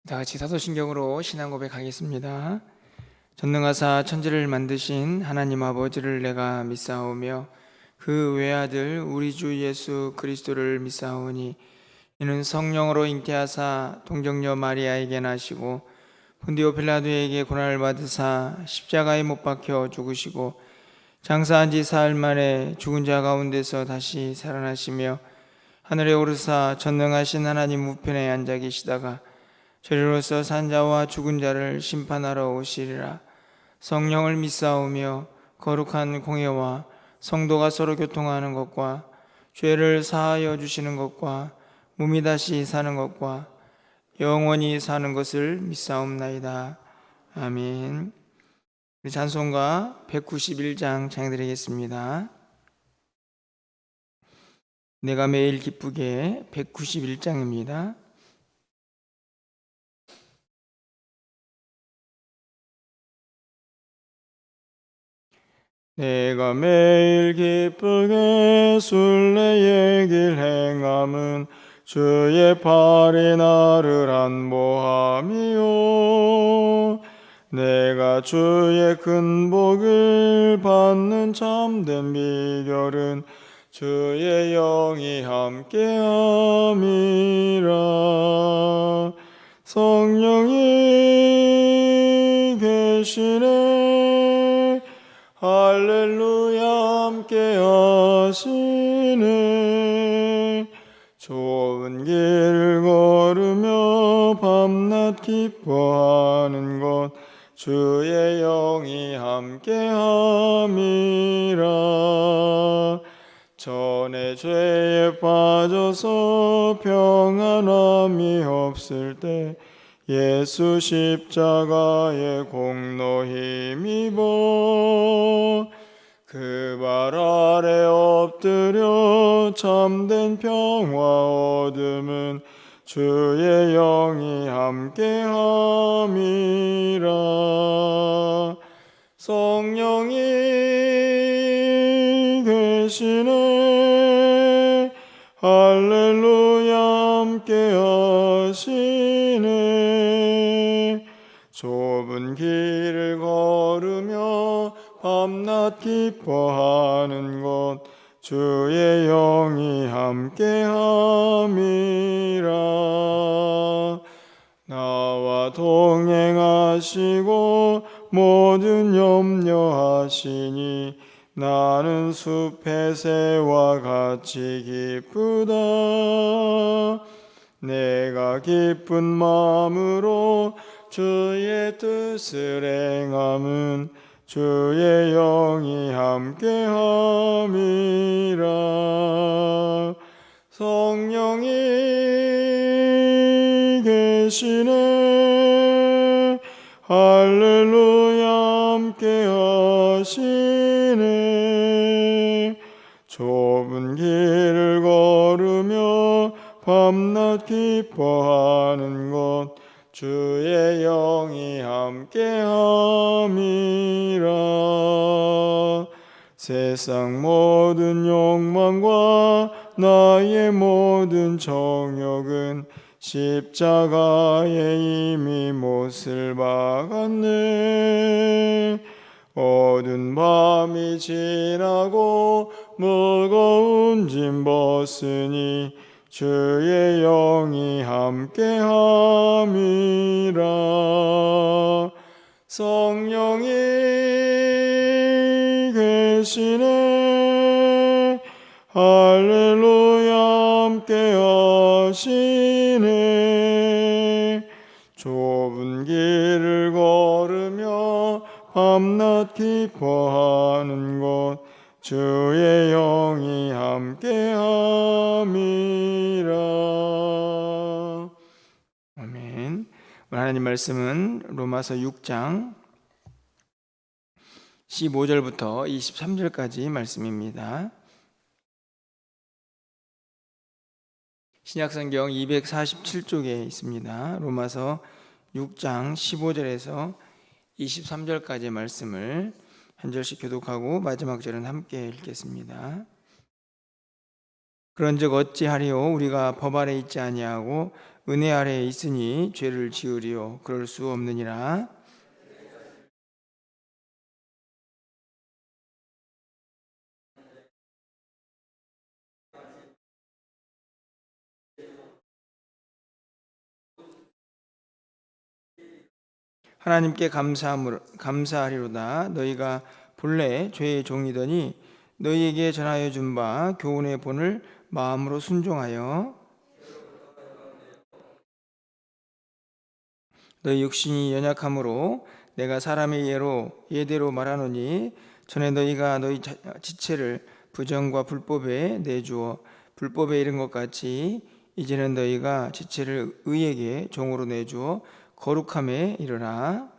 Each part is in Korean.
다 같이 사도신경으로 신앙 고백하겠습니다. 전능하사 천지를 만드신 하나님 아버지를 내가 믿사오며 그 외아들 우리 주 예수 그리스도를 믿사오니 이는 성령으로 잉태하사 동정녀 마리아에게 나시고 본디오 빌라도에게 고난을 받으사 십자가에 못 박혀 죽으시고 장사한 지 사흘 만에 죽은 자 가운데서 다시 살아나시며 하늘에 오르사 전능하신 하나님 우편에 앉아 계시다가 저리로서 산자와 죽은 자를 심판하러 오시리라. 성령을 믿사오며 거룩한 공예와 성도가 서로 교통하는 것과 죄를 사하여 주시는 것과 몸이 다시 사는 것과 영원히 사는 것을 믿사옵나이다. 아멘. 우리 찬송가 191장 찬양드리겠습니다. 내가 매일 기쁘게 191장입니다. 내가 매일 기쁘게 순례의 길 행함은 주의 팔이 나를 안보함이요 내가 주의 큰 복을 받는 참된 비결은 주의 영이 함께함이라. 성령이 계시네 할렐루야 함께 하시네. 좋은 길을 걸으며 밤낮 기뻐하는 것 주의 영이 함께 함이라. 전에 죄에 빠져서 평안함이 없을 때 예수 십자가의 공로 힘입어 그 발 아래 엎드려 참된 평화 얻음은 주의 영이 함께함이라. 성령이 계시네 할렐루야 함께 하시네. 좁은 길을 걸으며 밤낮 기뻐하는 것 주의 영이 함께함이라. 나와 동행하시고 모든 염려하시니 나는 숲의 새와 같이 기쁘다. 내가 기쁜 마음으로 주의 뜻을 행함은 주의 영이 함께함이라. 성령이 계시네 할렐루야 함께 하시네. 좁은 길을 걸으며 밤낮 기뻐하는 것 주의 영이 함께함이라. 세상 모든 욕망과 나의 모든 정욕은 십자가에 이미 못을 박았네. 어두운 밤이 지나고 무거운 짐 벗으니 주의 영이 함께함이라. 성령이 계시네 할렐루야 함께 하시네. 좁은 길을 걸으며 밤낮 기뻐하는 것 주의 영이 함께함이라. 아멘. 오늘 하나님 말씀은 로마서 6장 15절부터 23절까지 말씀입니다. 신약성경 247쪽에 있습니다. 로마서 6장 15절에서 23절까지의 말씀을 한 절씩 교독하고 마지막 절은 함께 읽겠습니다. 그런즉 어찌하리요 우리가 법 아래 있지 아니하고 은혜 아래에 있으니 죄를 지으리요 그럴 수 없느니라. 하나님께 감사하리로다. 너희가 본래 죄의 종이더니 너희에게 전하여 준 바 교훈의 본을 마음으로 순종하여 너희 육신이 연약함으로 내가 사람의 예대로 말하노니 전에 너희가 너희 지체를 부정과 불법에 내주어 불법에 이른 것 같이 이제는 너희가 지체를 의에게 종으로 내주어 거룩함에 이르라.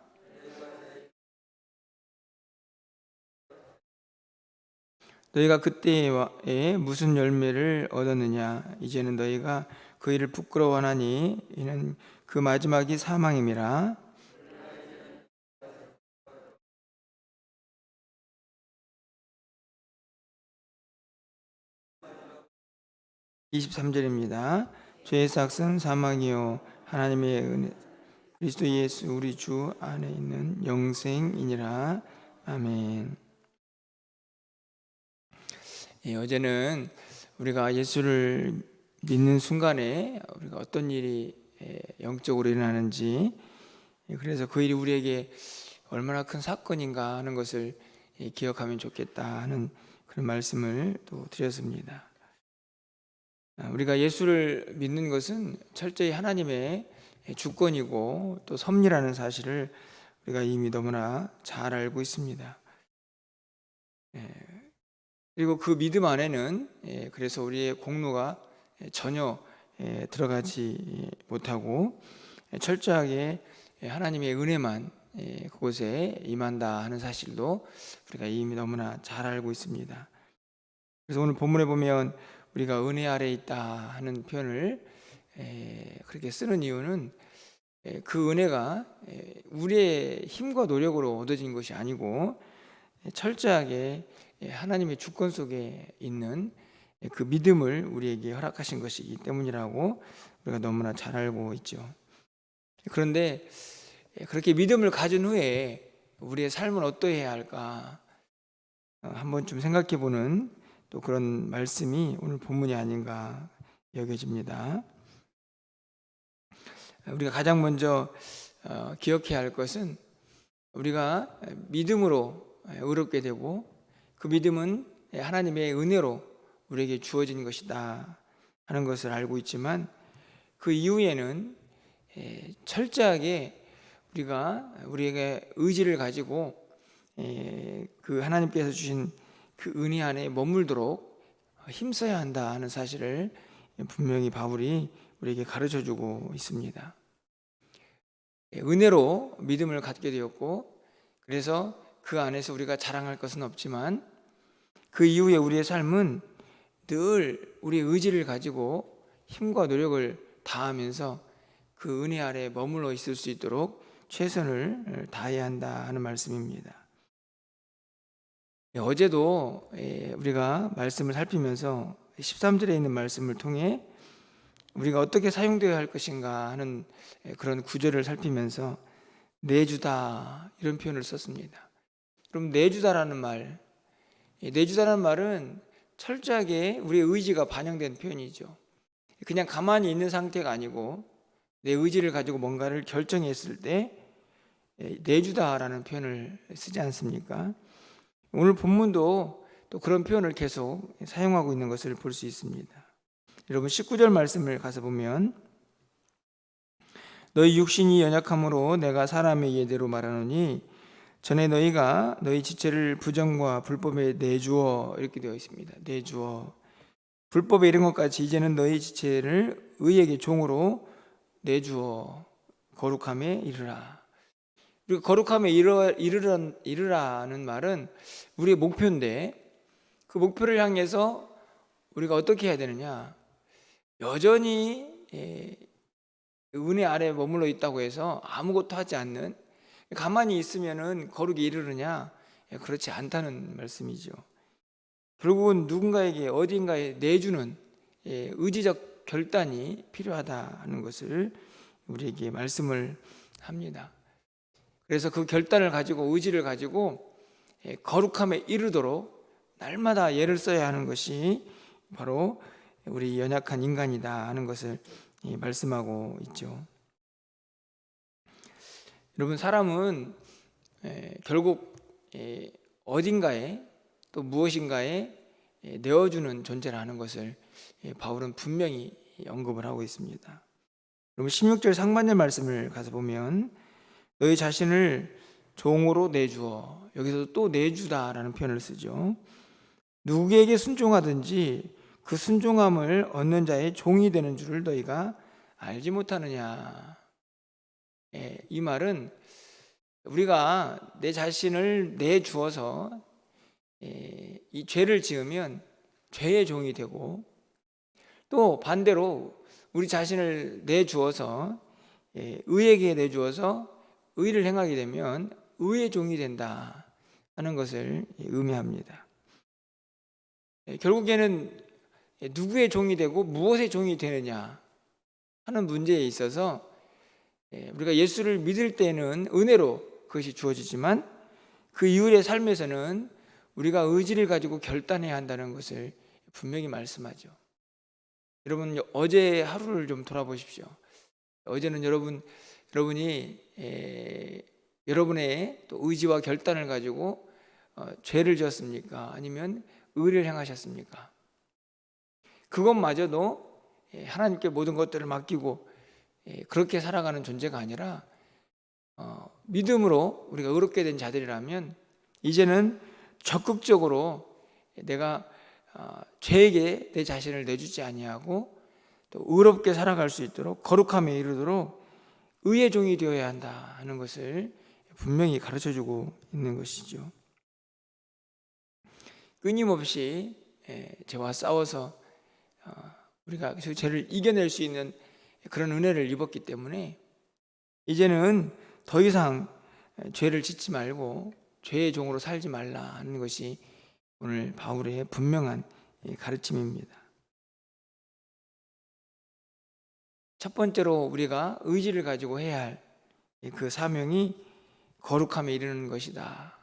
너희가 그때에 무슨 열매를 얻었느냐? 이제는 너희가 그 일을 부끄러워하나니 이는 그 마지막이 사망임이라. 23절입니다. 죄의 삭은 사망이요 하나님의 은혜 그리스도 예수 우리 주 안에 있는 영생이니라. 아멘. 어제는 우리가 예수를 믿는 순간에 우리가 어떤 일이 영적으로 일어나는지, 그래서 그 일이 우리에게 얼마나 큰 사건인가 하는 것을 기억하면 좋겠다 하는 그런 말씀을 또 드렸습니다. 우리가 예수를 믿는 것은 철저히 하나님의 주권이고 또 섭리라는 사실을 우리가 이미 너무나 잘 알고 있습니다. 그리고 그 믿음 안에는 그래서 우리의 공로가 전혀 들어가지 못하고 철저하게 하나님의 은혜만 그곳에 임한다 하는 사실도 우리가 이미 너무나 잘 알고 있습니다. 그래서 오늘 본문에 보면 우리가 은혜 아래에 있다 하는 표현을 그렇게 쓰는 이유는 그 은혜가 우리의 힘과 노력으로 얻어진 것이 아니고 철저하게 하나님의 주권 속에 있는 그 믿음을 우리에게 허락하신 것이기 때문이라고 우리가 너무나 잘 알고 있죠. 그런데 그렇게 믿음을 가진 후에 우리의 삶은 어떠해야 할까 한번 좀 생각해 보는 또 그런 말씀이 오늘 본문이 아닌가 여겨집니다. 우리가 가장 먼저 기억해야 할 것은 우리가 믿음으로 의롭게 되고 그 믿음은 하나님의 은혜로 우리에게 주어진 것이다 하는 것을 알고 있지만 그 이후에는 철저하게 우리가 우리에게 의지를 가지고 그 하나님께서 주신 그 은혜 안에 머물도록 힘써야 한다 하는 사실을 분명히 바울이 우리에게 가르쳐주고 있습니다. 은혜로 믿음을 갖게 되었고 그래서 그 안에서 우리가 자랑할 것은 없지만 그 이후에 우리의 삶은 늘 우리의 의지를 가지고 힘과 노력을 다하면서 그 은혜 아래 머물러 있을 수 있도록 최선을 다해야 한다 하는 말씀입니다. 어제도 우리가 말씀을 살피면서 13절에 있는 말씀을 통해 우리가 어떻게 사용되어야 할 것인가 하는 그런 구절을 살피면서 내주다 이런 표현을 썼습니다. 그럼 내주다라는 말은 철저하게 우리의 의지가 반영된 표현이죠. 그냥 가만히 있는 상태가 아니고 내 의지를 가지고 뭔가를 결정했을 때 내주다라는 표현을 쓰지 않습니까? 오늘 본문도 또 그런 표현을 계속 사용하고 있는 것을 볼 수 있습니다. 여러분 19절 말씀을 가서 보면 너희 육신이 연약함으로 내가 사람의 예대로 말하노니 전에 너희가 너희 지체를 부정과 불법에 내주어 이렇게 되어 있습니다. 내주어 불법에 이른 것 같이 이제는 너희 지체를 의에게 종으로 내주어 거룩함에 이르라. 그리고 거룩함에 이르라는 말은 우리의 목표인데 그 목표를 향해서 우리가 어떻게 해야 되느냐? 여전히 은혜 아래 머물러 있다고 해서 아무것도 하지 않는 가만히 있으면은 거룩에 이르느냐? 그렇지 않다는 말씀이죠. 결국은 누군가에게 어딘가에 내주는 의지적 결단이 필요하다는 것을 우리에게 말씀을 합니다. 그래서 그 결단을 가지고 의지를 가지고 거룩함에 이르도록 날마다 애를 써야 하는 것이 바로 우리 연약한 인간이다 하는 것을 말씀하고 있죠. 여러분, 사람은 결국 어딘가에 또 무엇인가에 내어주는 존재라는 것을 바울은 분명히 언급을 하고 있습니다. 여러분, 16절 상반절 말씀을 가서 보면 너희 자신을 종으로 내주어, 여기서 또 내주다라는 표현을 쓰죠. 누구에게 순종하든지 그 순종함을 얻는 자의 종이 되는 줄을 너희가 알지 못하느냐. 이 말은 우리가 내 자신을 내주어서 이 죄를 지으면 죄의 종이 되고, 또 반대로 우리 자신을 내주어서 의에게 내주어서 의를 행하게 되면 의의 종이 된다 하는 것을 의미합니다. 결국에는 누구의 종이 되고 무엇의 종이 되느냐 하는 문제에 있어서 우리가 예수를 믿을 때는 은혜로 그것이 주어지지만 그 이후의 삶에서는 우리가 의지를 가지고 결단해야 한다는 것을 분명히 말씀하죠. 여러분, 어제 하루를 좀 돌아보십시오. 어제는 여러분이 여러분의 또 의지와 결단을 가지고 죄를 지었습니까? 아니면 의를 행하셨습니까? 그것마저도 하나님께 모든 것들을 맡기고 그렇게 살아가는 존재가 아니라 믿음으로 우리가 의롭게 된 자들이라면 이제는 적극적으로 내가 죄에게 내 자신을 내주지 아니하고 또 의롭게 살아갈 수 있도록 거룩함에 이르도록 의의 종이 되어야 한다 하는 것을 분명히 가르쳐주고 있는 것이죠. 끊임없이 죄와 싸워서 우리가 그 죄를 이겨낼 수 있는 그런 은혜를 입었기 때문에 이제는 더 이상 죄를 짓지 말고 죄의 종으로 살지 말라 하는 것이 오늘 바울의 분명한 가르침입니다. 첫 번째로 우리가 의지를 가지고 해야 할 그 사명이 거룩함에 이르는 것이다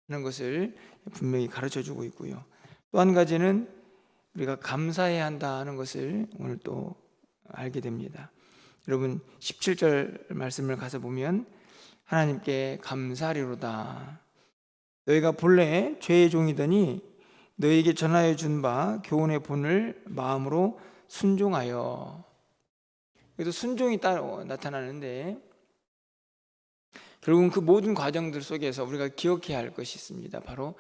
하는 것을 분명히 가르쳐주고 있고요. 또 한 가지는 우리가 감사해야 한다 하는 것을 오늘 또 알게 됩니다. 여러분, 17절 말씀을 가서 보면 하나님께 감사하리로다. 너희가 본래 죄의 종이더니 너희에게 전하여 준 바 교훈의 본을 마음으로 순종하여. 그래서 순종이 따로 나타나는데 결국은 그 모든 과정들 속에서 우리가 기억해야 할 것이 있습니다. 바로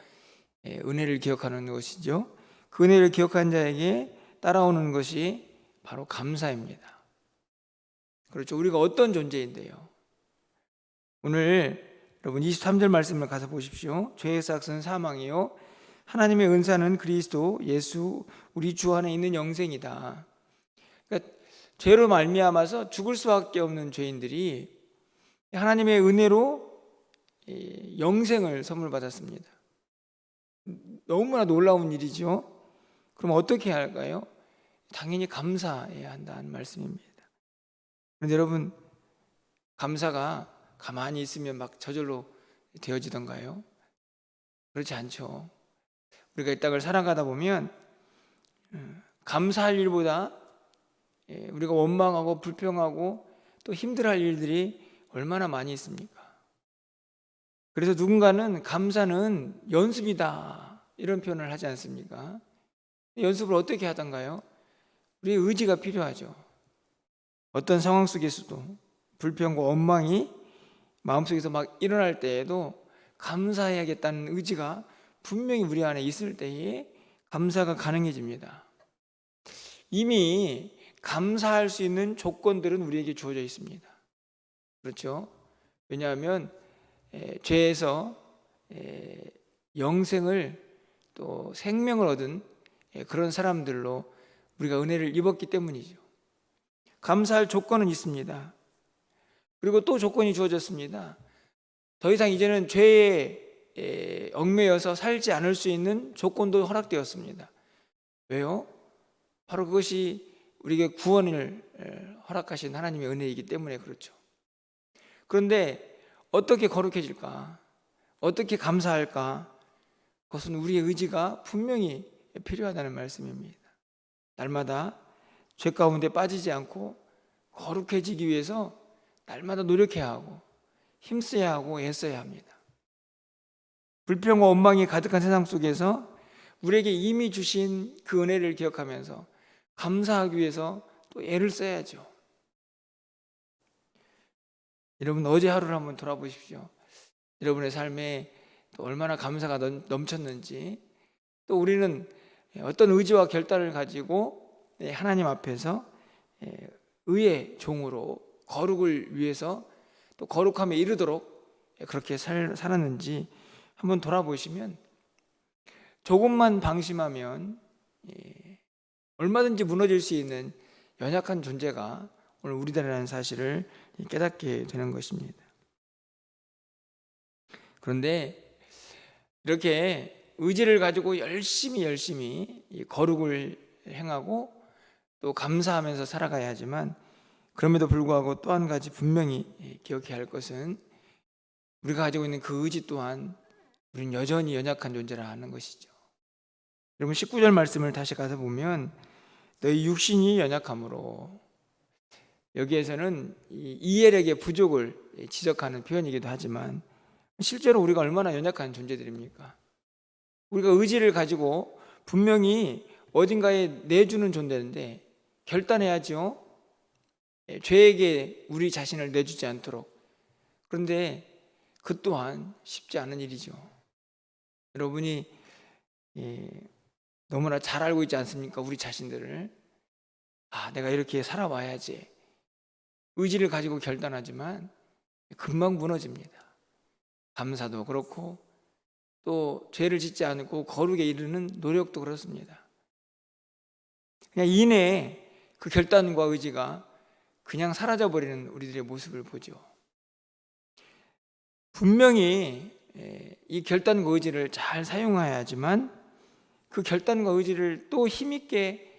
은혜를 기억하는 것이죠. 그 은혜를 기억한 자에게 따라오는 것이 바로 감사입니다. 그렇죠. 우리가 어떤 존재인데요. 오늘 여러분 23절 말씀을 가서 보십시오. 죄의 삭은 사망이요 하나님의 은사는 그리스도 예수 우리 주 안에 있는 영생이다. 그러니까 죄로 말미암아서 죽을 수밖에 없는 죄인들이 하나님의 은혜로 영생을 선물 받았습니다. 너무나 놀라운 일이죠. 그럼 어떻게 해야 할까요? 당연히 감사해야 한다는 말씀입니다. 그런데 여러분, 감사가 가만히 있으면 막 저절로 되어지던가요? 그렇지 않죠. 우리가 이 땅을 살아가다 보면 감사할 일보다 우리가 원망하고 불평하고 또 힘들어할 일들이 얼마나 많이 있습니까? 그래서 누군가는 감사는 연습이다 이런 표현을 하지 않습니까? 연습을 어떻게 하던가요? 우리의 의지가 필요하죠. 어떤 상황 속에서도 불평과 원망이 마음속에서 막 일어날 때에도 감사해야겠다는 의지가 분명히 우리 안에 있을 때에 감사가 가능해집니다. 이미 감사할 수 있는 조건들은 우리에게 주어져 있습니다. 그렇죠? 왜냐하면 죄에서 영생을 또 생명을 얻은 그런 사람들로 우리가 은혜를 입었기 때문이죠. 감사할 조건은 있습니다. 그리고 또 조건이 주어졌습니다. 더 이상 이제는 죄에 얽매여서 살지 않을 수 있는 조건도 허락되었습니다. 왜요? 바로 그것이 우리에게 구원을 허락하신 하나님의 은혜이기 때문에 그렇죠. 그런데 어떻게 거룩해질까? 어떻게 감사할까? 그것은 우리의 의지가 분명히 필요하다는 말씀입니다. 날마다 죄 가운데 빠지지 않고 거룩해지기 위해서 날마다 노력해야 하고 힘써야 하고 애써야 합니다. 불평과 원망이 가득한 세상 속에서 우리에게 이미 주신 그 은혜를 기억하면서 감사하기 위해서 또 애를 써야죠. 여러분, 어제 하루를 한번 돌아보십시오. 여러분의 삶에 또 얼마나 감사가 넘쳤는지, 또 우리는 어떤 의지와 결단을 가지고 하나님 앞에서 의의 종으로 거룩을 위해서 또 거룩함에 이르도록 그렇게 살았는지 한번 돌아보시면, 조금만 방심하면 얼마든지 무너질 수 있는 연약한 존재가 오늘 우리들이라는 사실을 깨닫게 되는 것입니다. 그런데 이렇게 의지를 가지고 열심히 이 거룩을 행하고 또 감사하면서 살아가야 하지만, 그럼에도 불구하고 또 한 가지 분명히 기억해야 할 것은, 우리가 가지고 있는 그 의지 또한 우리는 여전히 연약한 존재라 하는 것이죠. 여러분, 19절 말씀을 다시 가서 보면 너희 육신이 연약함으로, 여기에서는 이엘에게 부족을 지적하는 표현이기도 하지만 실제로 우리가 얼마나 연약한 존재들입니까? 우리가 의지를 가지고 분명히 어딘가에 내주는 존재인데 결단해야죠. 죄에게 우리 자신을 내주지 않도록. 그런데 그 또한 쉽지 않은 일이죠. 여러분이 너무나 잘 알고 있지 않습니까? 우리 자신들을. 내가 이렇게 살아와야지. 의지를 가지고 결단하지만 금방 무너집니다. 감사도 그렇고 또 죄를 짓지 않고 거룩에 이르는 노력도 그렇습니다. 그냥 이내에 그 결단과 의지가 그냥 사라져버리는 우리들의 모습을 보죠. 분명히 이 결단과 의지를 잘 사용해야 하지만 그 결단과 의지를 또 힘있게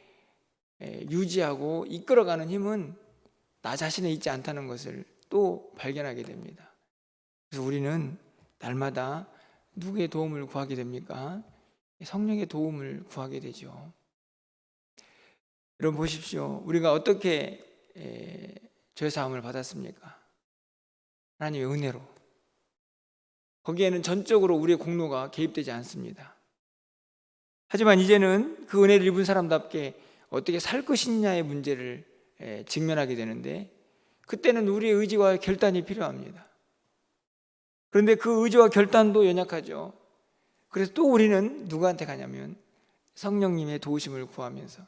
유지하고 이끌어가는 힘은 나 자신에 있지 않다는 것을 또 발견하게 됩니다. 그래서 우리는 날마다 누구의 도움을 구하게 됩니까? 성령의 도움을 구하게 되죠. 여러분 보십시오. 우리가 어떻게 죄사함을 받았습니까? 하나님의 은혜로. 거기에는 전적으로 우리의 공로가 개입되지 않습니다. 하지만 이제는 그 은혜를 입은 사람답게 어떻게 살 것이냐의 문제를 직면하게 되는데, 그때는 우리의 의지와 결단이 필요합니다. 그런데 그 의지와 결단도 연약하죠. 그래서 또 우리는 누구한테 가냐면 성령님의 도우심을 구하면서,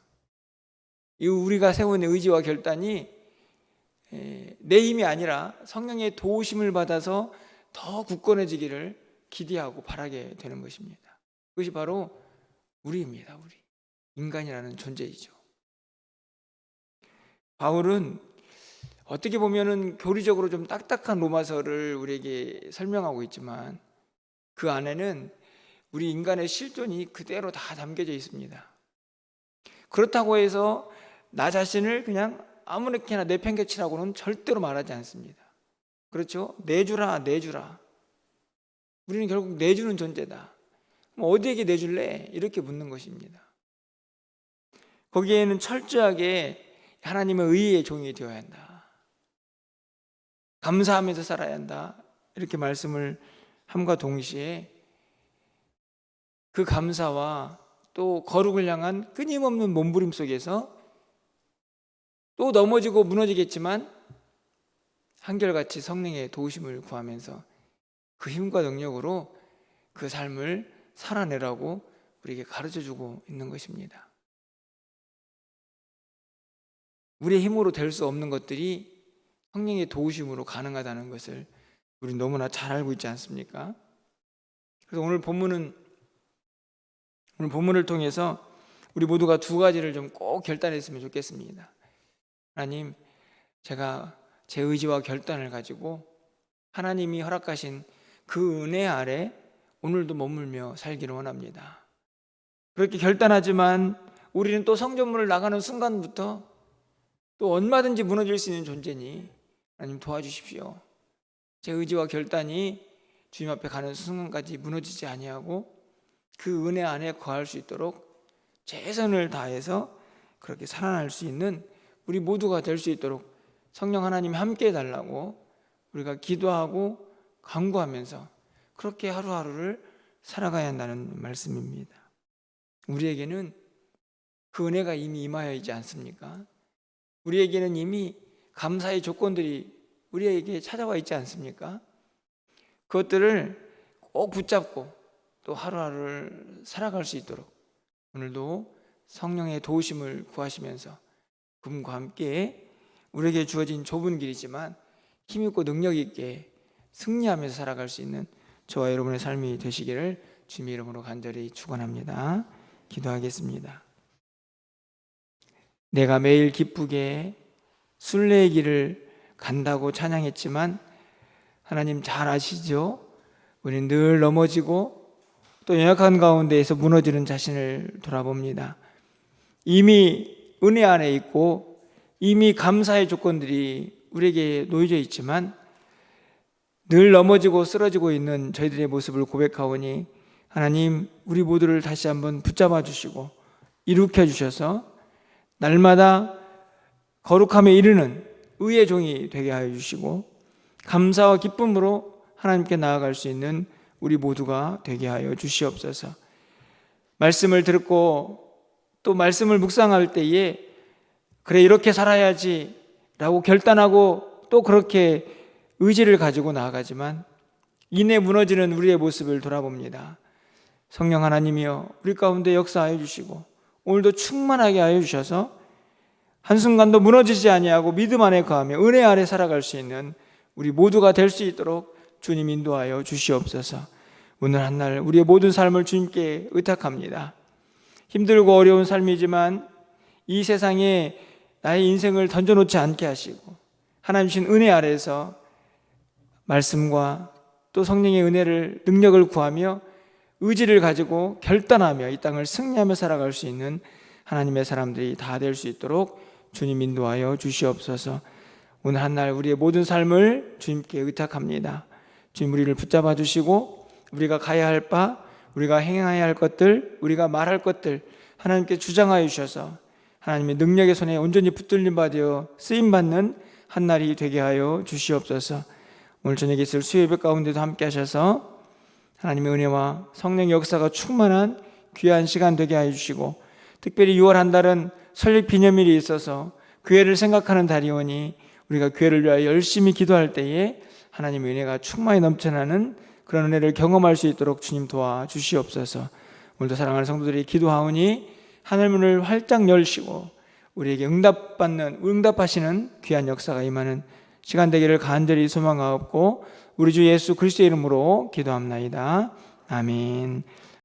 이 우리가 세운 의지와 결단이 내 힘이 아니라 성령의 도우심을 받아서 더 굳건해지기를 기대하고 바라게 되는 것입니다. 그것이 바로 우리입니다. 우리 인간이라는 존재이죠. 바울은 어떻게 보면은 교리적으로 좀 딱딱한 로마서를 우리에게 설명하고 있지만 그 안에는 우리 인간의 실존이 그대로 다 담겨져 있습니다. 그렇다고 해서 나 자신을 그냥 아무렇게나 내팽개치라고는 절대로 말하지 않습니다. 그렇죠? 내주라. 우리는 결국 내주는 존재다. 어디에게 내줄래? 이렇게 묻는 것입니다. 거기에는 철저하게 하나님의 의의 종이 되어야 한다. 감사하면서 살아야 한다. 이렇게 말씀을 함과 동시에 그 감사와 또 거룩을 향한 끊임없는 몸부림 속에서 또 넘어지고 무너지겠지만 한결같이 성령의 도우심을 구하면서 그 힘과 능력으로 그 삶을 살아내라고 우리에게 가르쳐주고 있는 것입니다. 우리의 힘으로 될 수 없는 것들이 성령의 도우심으로 가능하다는 것을 우리 너무나 잘 알고 있지 않습니까? 그래서 오늘 본문을 통해서 우리 모두가 두 가지를 좀 꼭 결단했으면 좋겠습니다. 하나님, 제가 제 의지와 결단을 가지고 하나님이 허락하신 그 은혜 아래 오늘도 머물며 살기를 원합니다. 그렇게 결단하지만 우리는 또 성전문을 나가는 순간부터 또 얼마든지 무너질 수 있는 존재니 하나님 도와주십시오. 제 의지와 결단이 주님 앞에 가는 순간까지 무너지지 아니하고 그 은혜 안에 거할 수 있도록 최선을 다해서 그렇게 살아날 수 있는 우리 모두가 될 수 있도록 성령 하나님이 함께 해달라고 우리가 기도하고 간구하면서 그렇게 하루하루를 살아가야 한다는 말씀입니다. 우리에게는 그 은혜가 이미 임하여 있지 않습니까? 우리에게는 이미 감사의 조건들이 우리에게 찾아와 있지 않습니까? 그것들을 꼭 붙잡고 또 하루하루를 살아갈 수 있도록 오늘도 성령의 도우심을 구하시면서 그분과 함께 우리에게 주어진 좁은 길이지만 힘있고 능력있게 승리하면서 살아갈 수 있는 저와 여러분의 삶이 되시기를 주님의 이름으로 간절히 축원합니다. 기도하겠습니다. 내가 매일 기쁘게 순례의 길을 간다고 찬양했지만 하나님 잘 아시죠? 우리는 늘 넘어지고 또 연약한 가운데에서 무너지는 자신을 돌아봅니다. 이미 은혜 안에 있고 이미 감사의 조건들이 우리에게 놓여져 있지만 늘 넘어지고 쓰러지고 있는 저희들의 모습을 고백하오니 하나님 우리 모두를 다시 한번 붙잡아 주시고 일으켜 주셔서 날마다 거룩함에 이르는 의의 종이 되게 하여 주시고 감사와 기쁨으로 하나님께 나아갈 수 있는 우리 모두가 되게 하여 주시옵소서. 말씀을 듣고 또 말씀을 묵상할 때에 그래 이렇게 살아야지 라고 결단하고 또 그렇게 의지를 가지고 나아가지만 이내 무너지는 우리의 모습을 돌아봅니다. 성령 하나님이여 우리 가운데 역사하여 주시고 오늘도 충만하게 하여 주셔서 한순간도 무너지지 아니하고 믿음 안에 거하며 은혜 아래 살아갈 수 있는 우리 모두가 될 수 있도록 주님 인도하여 주시옵소서. 오늘 한날 우리의 모든 삶을 주님께 의탁합니다. 힘들고 어려운 삶이지만 이 세상에 나의 인생을 던져놓지 않게 하시고 하나님 주신 은혜 아래에서 말씀과 또 성령의 은혜를 능력을 구하며 의지를 가지고 결단하며 이 땅을 승리하며 살아갈 수 있는 하나님의 사람들이 다 될 수 있도록 주님 인도하여 주시옵소서. 오늘 한날 우리의 모든 삶을 주님께 의탁합니다. 주님 우리를 붙잡아 주시고 우리가 가야 할 바, 우리가 행해야 할 것들, 우리가 말할 것들 하나님께 주장하여 주셔서 하나님의 능력의 손에 온전히 붙들림 받아 쓰임받는 한날이 되게 하여 주시옵소서. 오늘 저녁에 있을 수요예배 가운데도 함께 하셔서 하나님의 은혜와 성령의 역사가 충만한 귀한 시간 되게 하여 주시고 특별히 6월 한 달은 설립 기념일이 있어서 교회를 생각하는 달이오니 우리가 교회를 위하여 열심히 기도할 때에 하나님의 은혜가 충만히 넘쳐나는 그런 은혜를 경험할 수 있도록 주님 도와주시옵소서. 오늘도 사랑하는 성도들이 기도하오니 하늘문을 활짝 열시고 우리에게 응답하시는 귀한 역사가 임하는 시간 되기를 간절히 소망하옵고 우리 주 예수 그리스도의 이름으로 기도합나이다. 아멘.